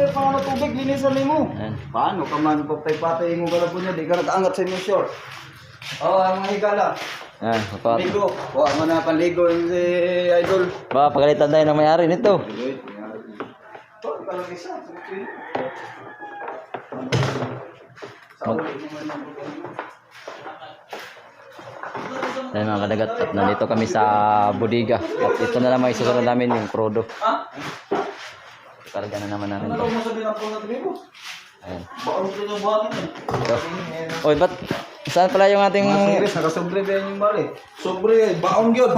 Sir, paano tubig? Linisan mo. Paano ka man? Patay-patay mo galap niya. Di ka nag-angat sa inyo short. Oo, ang mga higala. Yan, kapag. Ligo. Huwag mo na panligo yung si Idol. Baka pagalitan tayo ng may-ari nito. Ito, ikaw lang isa. Ayan mga kadagat, at nandito kami sa bodega. At ito na naman isusunod namin yung crudo. Karga na naman namin. Ano mo sabihin ang pong natin mo? Ayan. Baka mo yung buhangin eh. Ito. Oy, ba't saan pala yung ating Serious, nakasobre ba yung bari? Sobre, baon yun.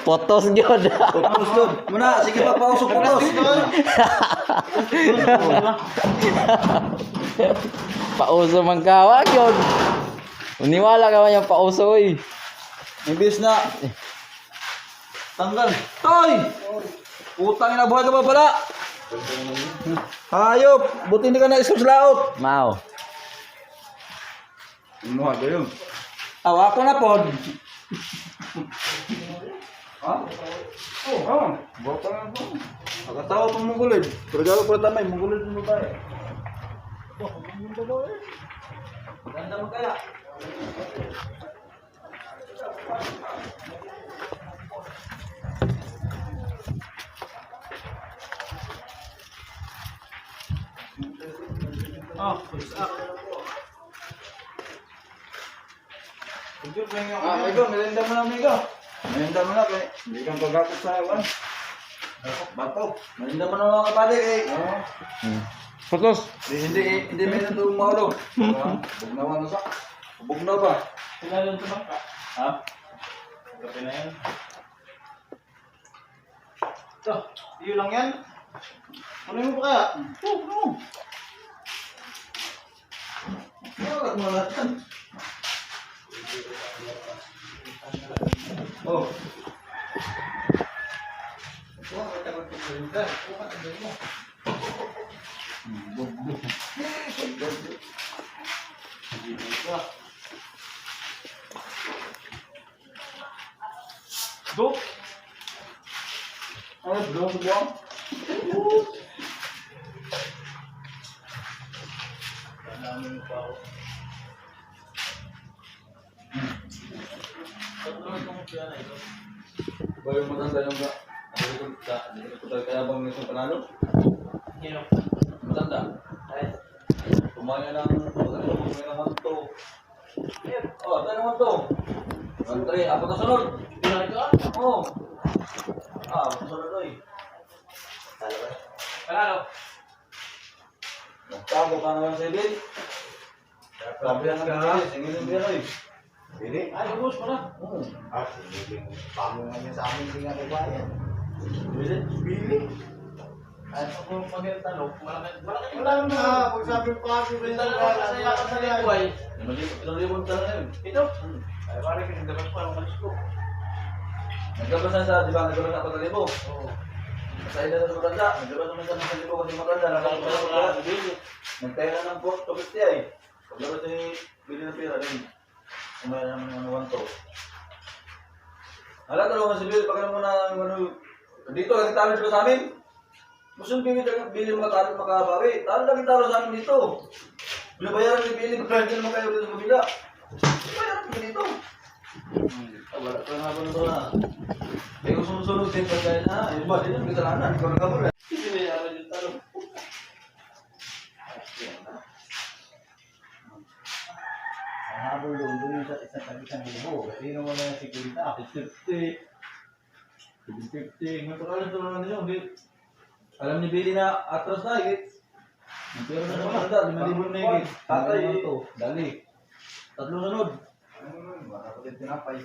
photos yun? Putos yun. Muna, sige pa pausok putos. Pauso man kawag yun. Uniwala ka man yung pauso eh. Imbis na. Tanggal. Toy! Putang ina, buhay ka ba pala? Hayop! Buti hindi ka na isang laot. Mau. Ano ba yun? Awa ko na pod. Ha? Oh, buka na po. Nakatawa pang mungulid. Regalo ko tamay, mungulid mo ba eh? Ganda mo kaya? Push up. Amigo, merenda mo na, amigo. Merenda mo na, kaya hindi kang pagkakot sa ewan. Bato. Merenda mo na mga kapatid, eh. Photos. Hindi meron ito maulog. Bugnawa na sa. Bugnaw ba? Sinalon ito ba? Ha? Kape na yan. Ito, iyo lang yan. Ano mo pa kaya? Oo. Wala mo natin. Oh. Dok! Ano, belum sebuah? Bayo matanda yung ba? Hindi ko kaya bang nito panalo? Sino? Matanda. Kumaya ng manto. Oh, tayo naman to. Mantre, apa to sunod? Pinalik ka? Oo. Apa to sunod oy? Panalo? Nagtago ka naman sa ibig. Sabi lang ng bilis, singilin mo yan oy. Pili? Ay, ubus mo na. Oo. Siniling pamungan niya sa amin, hindi nga nagbayan. Bilis? Pili? Ay, kung pag-tanong, malaki. Wala na, pag sabi pa ako, Pinta na lang sa yakan sa libuhay. Pinalibon ka na yun. Ito? Ay, parang kinagdaman pa ang kalis ko. Naglabas na sa, di ba, naglabas na 4,000. Oo. Sa ina na matanda, naglabas naman sa 1,000 kasi matanda. Wala na din. Nagtayo na ng 250 ay. Paglabas ni bili ng pera din. Kumaya naman ng 1 to. Hala, talaga si Bill, pagka mo na ano, dito, lagi talo siya sa amin. Gusto yung bili mga talo makabawi. Talo lagi talo sa amin dito. Binabayaran ni Billy, pagka hindi naman kayo dito sa kabila. Bayaran mo dito. Wala ka nga ba nito na. Eh kung sumusunod din pagkain na, yun ba, dito may kasalanan, ikaw nagkamali. Hindi na yaman yung tanong. Ang habol doon sa isang tagisang bubo. Kasi naman na yung sigurita. 50. 50. May pagkalan ito naman ninyo. Alam ni Billy na atras na, higit. Pero na naman handa, 5,000 na higit. Tatay, dali. 3 sunod. Baka ulit tinapay.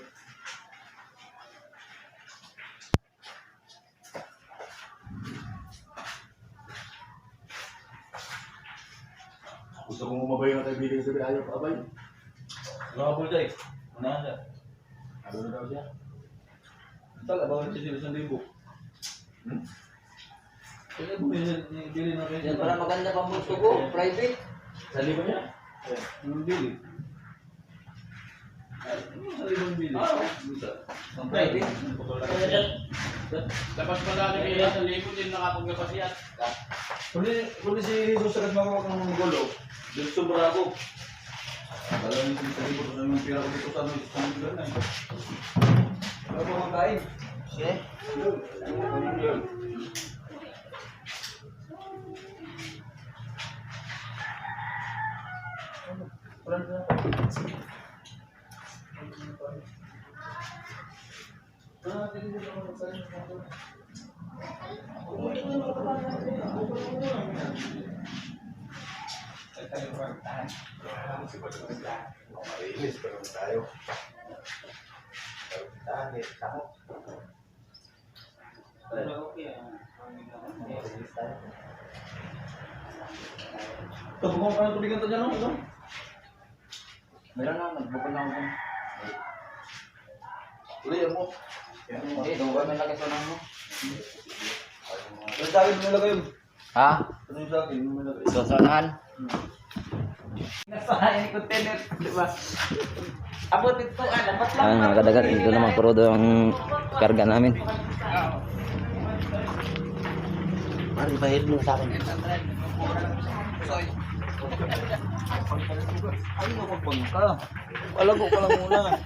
Gusto kong umabay na tayo biling sabi ayaw pa abay. Nakapul siya eh. Unahan siya. Ano na daw siya? Tala, bawal siya sila 1,000. Kaya bumili ni Billy na kayo. Yan pala maganda pang gusto ko, private. Sa liban niya? Yung Billy. Sa liban Billy. Ang private. Labas pa dati nila sa libo din nakapaglapas yan. Kung si Jesus agad makawa ng gulo, dito sobra ako. Alam niyo sa libro na yung pira ko dito sa ano, isang lugar na eh. Wala pa makain. Sige. Marilis, pero tayo. Pero tayo, tamo. Marilis tayo. Tabukong ka ng tubigan to dyan, no? Ito? Meron na, nagbukod na ako. Uli, yan mo. Hindi, doon may lagay sa nang mo. Ano sa akin, may lagay yun? Ha? Ano yung sa akin, may lagay? Doon sa unahan? Nasa yung container, di ba? Abot ito, dapat lang. Ayan mga kadagat, ito naman crudo ang karga namin. Mari, bahid mo sa akin. Ano mo pagbangka? Alago ka lang muna.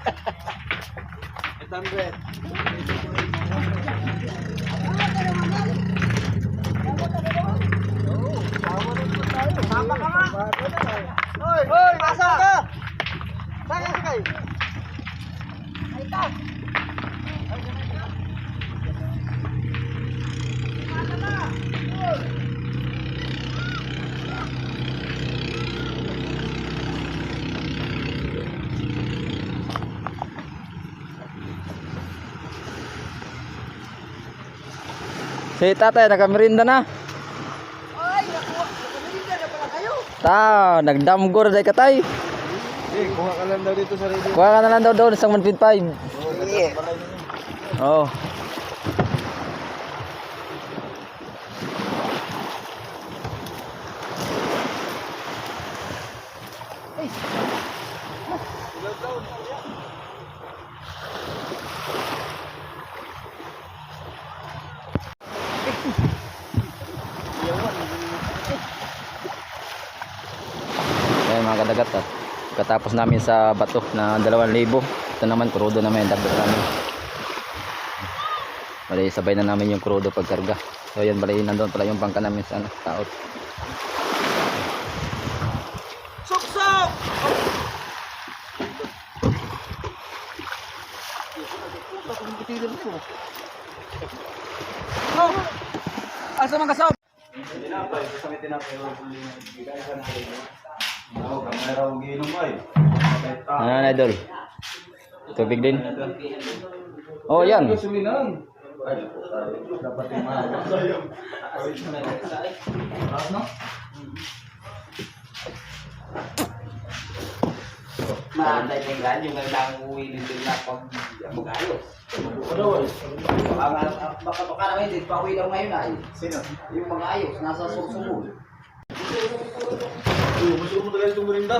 800. Sama ka nga. Hoy, hoy, nasa ka? Saan ka kay? Ay ka. Si tatay, nakamerinda na. Ay, nakuha. Nakaminda na pala kayo. Nagdamgor dahil katay. Kuha ka lang daw dito sa radio. Kuha ka na lang daw doon, isang 1.5. Oo. Ayan mga kadagat, at katapos namin sa bato na 2,000. Ito naman crudo naman yung dagdag namin. Bali sabay na namin yung crudo pagkarga. So yan, bali nandun pala yung bangka namin sa ano, taot. Suksok! Oh! Asa man kasaw? Tinapay, kasama tinapay. Ako, kamera ko ginom ay. Ano na idol? Tubig din. Oh yan. Suminan. Ay, dapat yung mga. No? Maantay kang gan yung kailangan uwi dito na pag mag-ayos. Baka naman hindi, pa-uwi lang ngayon ay. Sino? Yung mga ayos, nasa susunod. Gusto mo talaga itong merinda?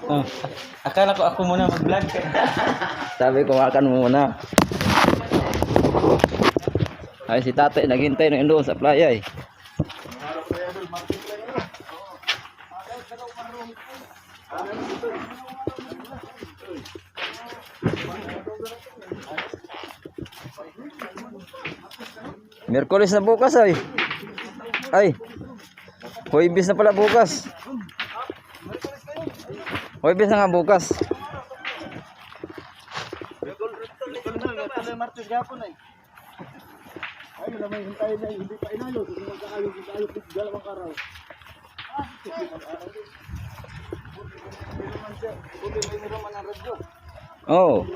Oh. Akala ko ako muna mag-vlog. Sabi ko makan muna. Ay si tatay naghintay ng doon sa playa eh. Miyerkules na bukas ay. Ay. Huwebes na pala bukas. Huwebes na nga bukas. Martes gapon ay. Ay, malamay hintay na hindi pa inayos. Hindi mag-aayos, hindi-ayos, dalawang araw. Buti may niraman ang radyo. Oh.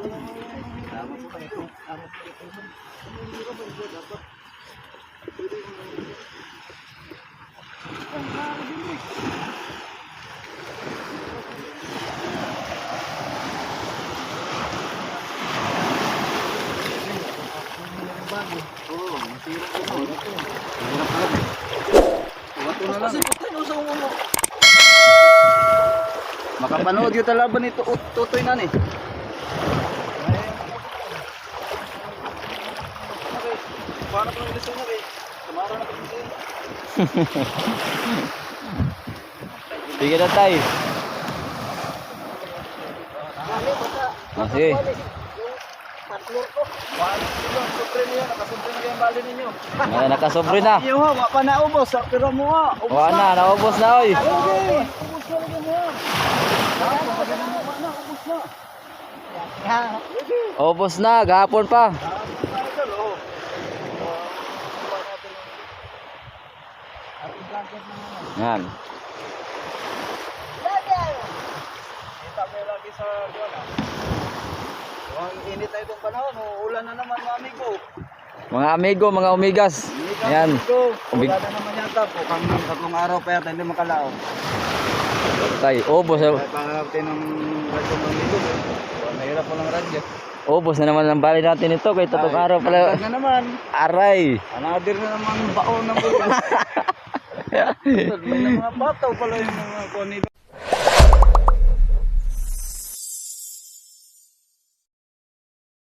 Makapanood yung talaban nito tutoy na ni. Paano kung gusto mo kay? Kamara na kung Sige na tayo. Ah, sige. Partner ko. Supreme yan, nakasupreme na yung bali ninyo. Ah, nakasobre na. Iyo ha, wa pa naubos. Pero mo ha. Wala na, naubos na oy. Okay. Ubos na lagi mo. Ubos na, gahapon pa. Yan. Kita mo lagi sa buwan. Ang init na itong panahon, ulan na naman mga amigo. Mga amigo, mga umigas. Yan. Umig- Wala na naman yata po, kami ng 3 araw pa yata hindi makalao. Tay, ubos. Kaya pangatin ng radyo mga amigo. Mahirap po ng radyo. Ubos na naman ang bali natin ito. Kaya tatong araw pala. Na naman. Aray. Anadir na naman baon ng bulo. May mga bataw pala yung mga kuwan nito.